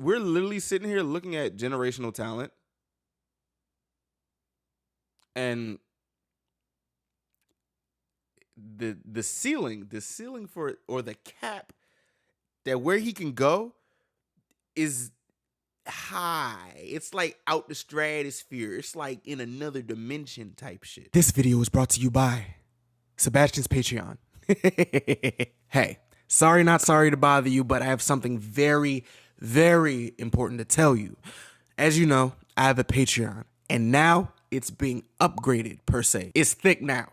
we're literally sitting here looking at generational talent, and the ceiling for, or the cap that where he can go is high. It's like out the stratosphere. It's like in another dimension type shit. This video was brought to you by Sebastian's Patreon. Hey, not sorry to bother you, but I have something very, very important to tell you. As you know, I have a Patreon, and now it's being upgraded per se. It's thick now,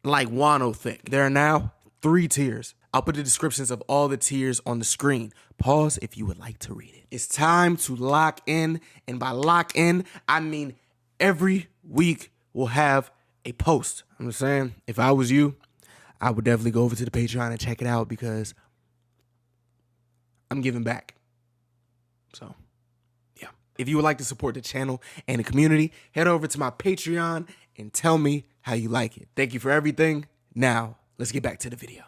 like Wano thick. There are now 3 tiers. I'll put the descriptions of all the tiers on the screen. Pause if you would like to read it. It's time to lock in, and by lock in, I mean every week we'll have a post. I'm just saying, if I was you, I would definitely go over to the Patreon and check it out because I'm giving back. So, yeah. If you would like to support the channel and the community, head over to my Patreon and tell me how you like it. Thank you for everything. Now, let's get back to the video.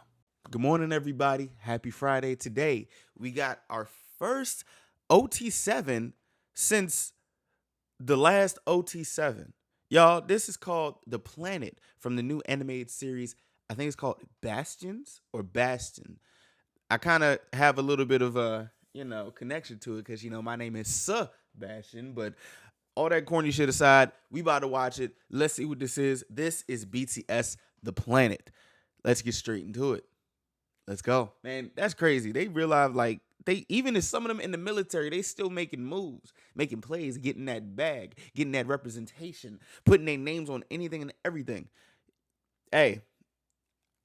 Good morning, everybody. Happy Friday. Today, we got our first OT7 since the last OT7. Y'all, this is called The Planet from the new animated series. I think it's called Bastions or Bastion. I kind of have a little bit of a, connection to it because, my name is Sebastine, but all that corny shit aside, we about to watch it. Let's see what this is. This is BTS, The Planet. Let's get straight into it. Let's go. Man, that's crazy. They realize, like, even as some of them in the military, they still making moves, making plays, getting that bag, getting that representation, putting their names on anything and everything. Hey,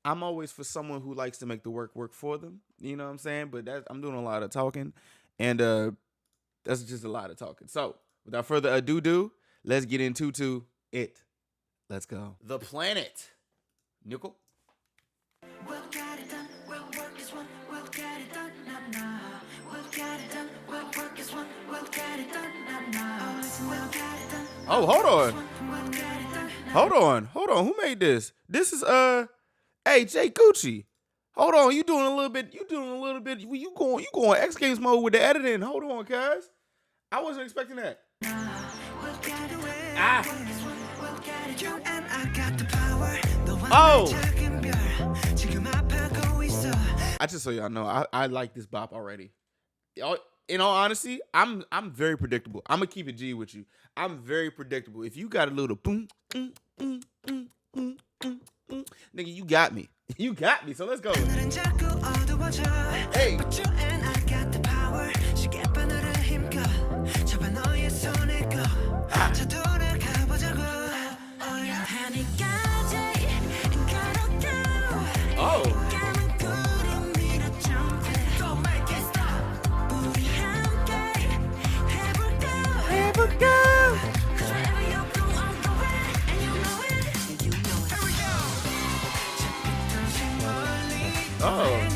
I'm always for someone who likes to make the work for them. You know what I'm saying? But I'm doing a lot of talking, and that's just a lot of talking. So, without further ado, let's get into it. Let's go. The Planet. Nickel. We'll get it done, we'll work as one, we'll get it done, nah, nah. We'll get it done, we'll work as one, we'll get it done, nah, nah. We'll get it done. Oh, hold on. We'll get it done. Hold on. Who made this? This is hey, Jay Gucci. Hold on, you doing a little bit, you going X Games mode with the editing. Hold on, guys. I wasn't expecting that. We'll get it away. Ah. We'll get it. You and I got the power. Oh. I just so y'all know, I like this bop already. In all honesty, I'm very predictable. I'm gonna keep it G with you. I'm very predictable. If you got a little boom, nigga, you got me. You got me. So let's go. Hey. Oh. Oh.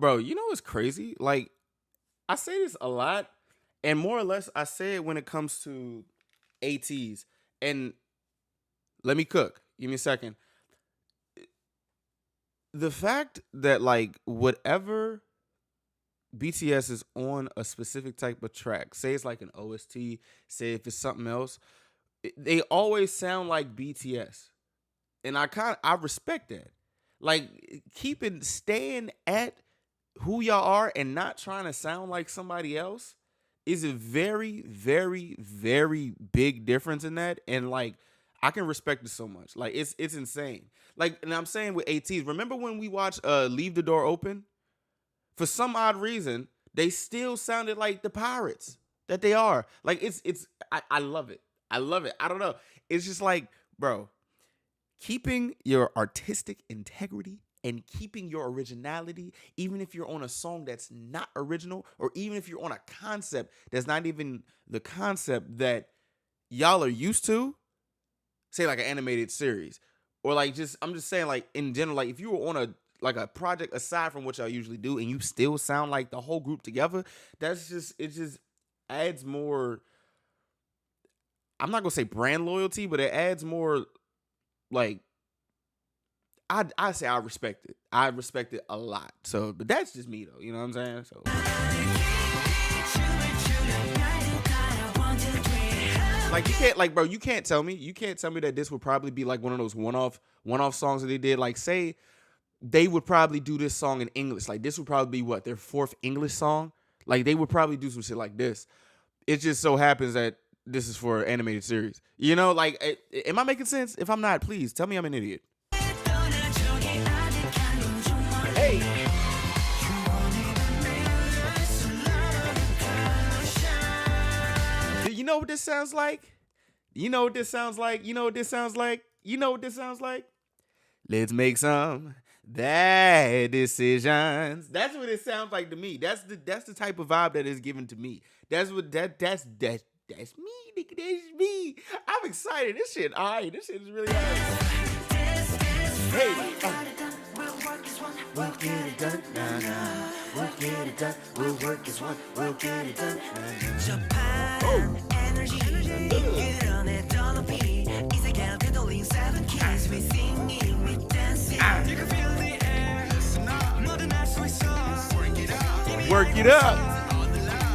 Bro, you know what's crazy? Like, I say this a lot, and more or less I say it when it comes to ATs. And let me cook. Give me a second. The fact that, like, whatever BTS is on a specific type of track, say it's like an OST, say if it's something else, they always sound like BTS. And I respect that. Like, staying at who y'all are and not trying to sound like somebody else is a very, very, very big difference in that. And, like, I can respect it so much. Like, it's insane. Like, and I'm saying with ATs, remember when we watched Leave the Door Open? For some odd reason, they still sounded like the pirates that they are. Like, I love it. I love it. I don't know. It's just like, bro, keeping your artistic integrity and keeping your originality, even if you're on a song that's not original, or even if you're on a concept that's not even the concept that y'all are used to, say like an animated series, or like I'm just saying, like, in general, like if you were on a project aside from what y'all usually do and you still sound like the whole group together, it just adds more I'm not gonna say brand loyalty, but it adds more like I say I respect it. I respect it a lot. So, but that's just me though. You know what I'm saying? So, like you can't like, bro, you can't tell me that this would probably be like one of those one-off songs that they did. Like, say they would probably do this song in English. Like, this would probably be what their fourth English song. Like, they would probably do some shit like this. It just so happens that this is for an animated series. You know, like, am I making sense? If I'm not, please tell me I'm an idiot. Hey. Do you know what this sounds like? You know what this sounds like? You know what this sounds like? You know what this sounds like? Let's make some bad decisions. That's what it sounds like to me. That's the type of vibe that is given to me. That's me, nigga. That's me. I'm excited. This shit, alright. This shit is really nice. Hey, we'll get it done, nah, nah. We'll get it done. We'll work as one. We'll get it done, nah, nah. Energy, 일어났던 높이 이 세계를 되돌린 seven keys. We singing, we dancing. You can feel the air. 뭐든 할 수 있어. Work it up.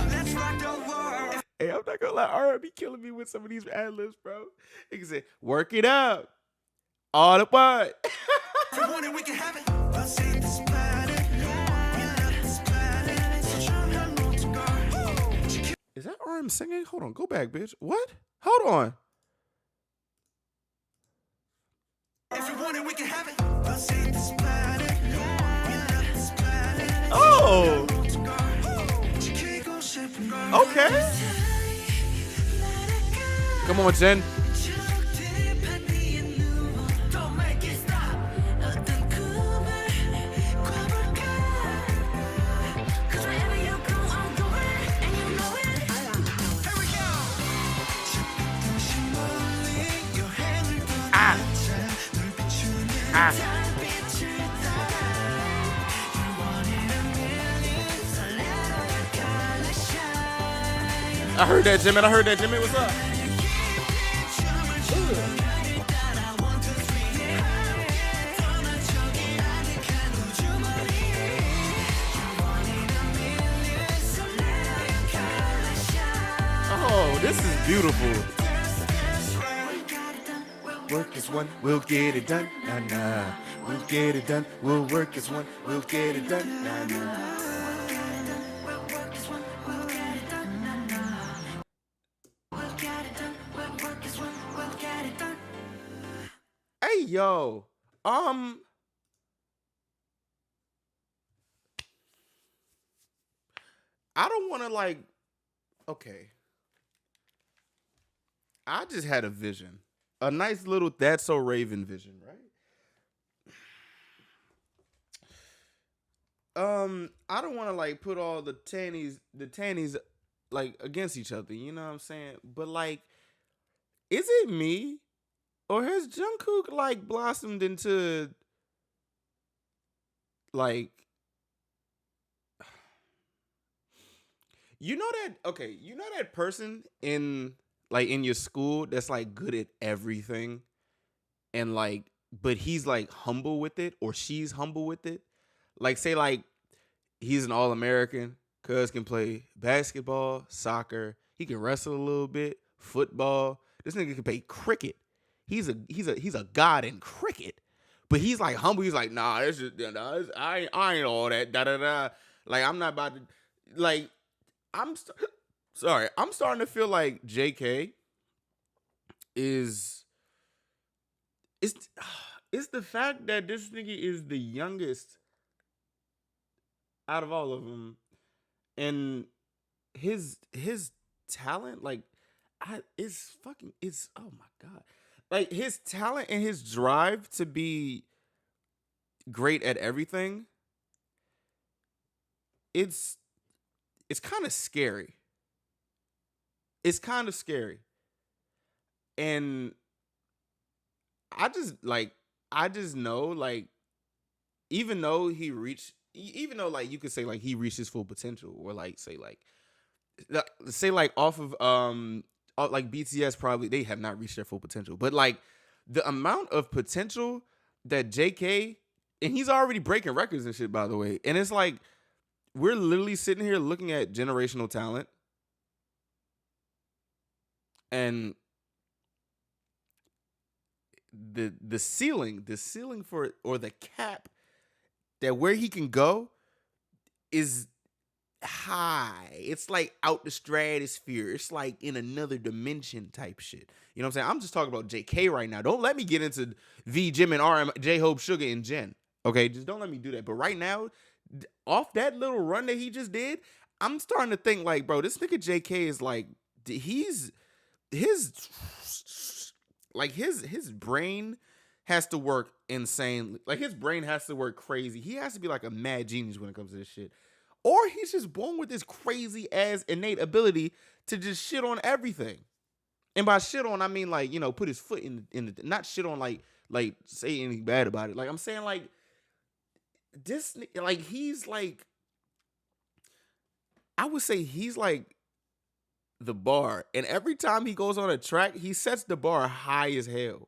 Let's rock the world. Hey, I'm not gonna lie, R&B killing me with some of these ad-libs, bro. Nigga said, work it up. All the what? If you want it, we can have it. We'll say this planet. Is that RM singing? Hold on, go back, bitch. What? Hold on. If you want it, we can have it. We'll say this planet. Oh. Okay. Come on, Jen. I heard that, Jimmy. What's up? Oh, this is beautiful. Work as one, we'll get it done. Nah, nah. We'll get it done. We'll work as one, we'll get it done. Nah, nah. Hey yo, I don't want to like. Okay, I just had a vision, a nice little "That's So Raven" vision, right? I don't want to like put all the tannies like against each other. You know what I'm saying? But like, is it me? Or has Jungkook like blossomed into like you know that person in like in your school that's like good at everything and like but he's like humble with it or she's humble with it. Like say like he's an all-American, cuz can play basketball, soccer, he can wrestle a little bit, football. This nigga can play cricket. He's a god in cricket, but he's like humble. He's like, nah, this is I ain't all that. Da da da. Like I'm not about to. Like sorry. I'm starting to feel like JK is it's the fact that this nigga is the youngest out of all of them, and his talent like it's oh my god. Like his talent and his drive to be great at everything, it's kind of scary. It's kind of scary. And I just know like even though like you could say like he reached his full potential or like say like off of like BTS probably they have not reached their full potential, but like the amount of potential that JK and he's already breaking records and shit, by the way, and it's like we're literally sitting here looking at generational talent and the ceiling for or the cap that where he can go is high. It's like out the stratosphere. It's like in another dimension type shit. You know what I'm saying? I'm just talking about JK right now. Don't let me get into V, Jim, and RM, J Hope, Sugar, and Jen. Okay, just don't let me do that. But right now, off that little run that he just did, I'm starting to think like, bro, this nigga JK is like, he's his like his brain has to work insane. Like his brain has to work crazy. He has to be like a mad genius when it comes to this shit. Or he's just born with this crazy ass innate ability to just shit on everything. And by shit on, I mean like, you know, put his foot in the not shit on like say anything bad about it. Like I'm saying like this like he's like I would say he's like the bar. And every time he goes on a track, he sets the bar high as hell.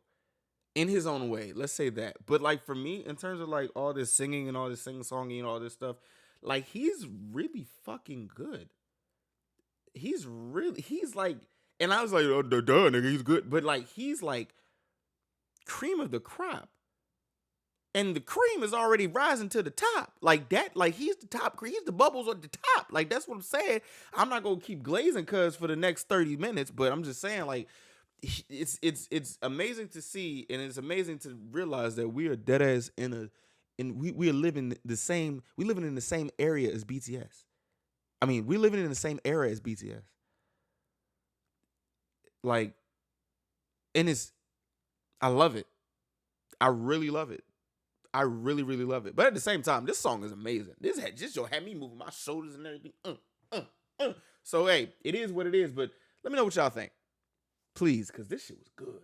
In his own way, let's say that. But like for me, in terms of like all this singing and all this sing-songing and all this stuff, like he's really fucking good. He's like, and I was like, oh, duh, nigga, he's good. But like he's like cream of the crop. And the cream is already rising to the top. Like that, like he's the top, he's the bubbles at the top. Like that's what I'm saying. I'm not gonna keep glazing cuz for the next 30 minutes, but I'm just saying, like, it's amazing to see, and it's amazing to realize that we are dead ass we are living living in the same area as BTS. I mean, we're living in the same era as BTS. Like, and I love it. I really love it. I really, really love it. But at the same time, this song is amazing. This had me moving my shoulders and everything. So hey, it is what it is. But let me know what y'all think, please, because this shit was good.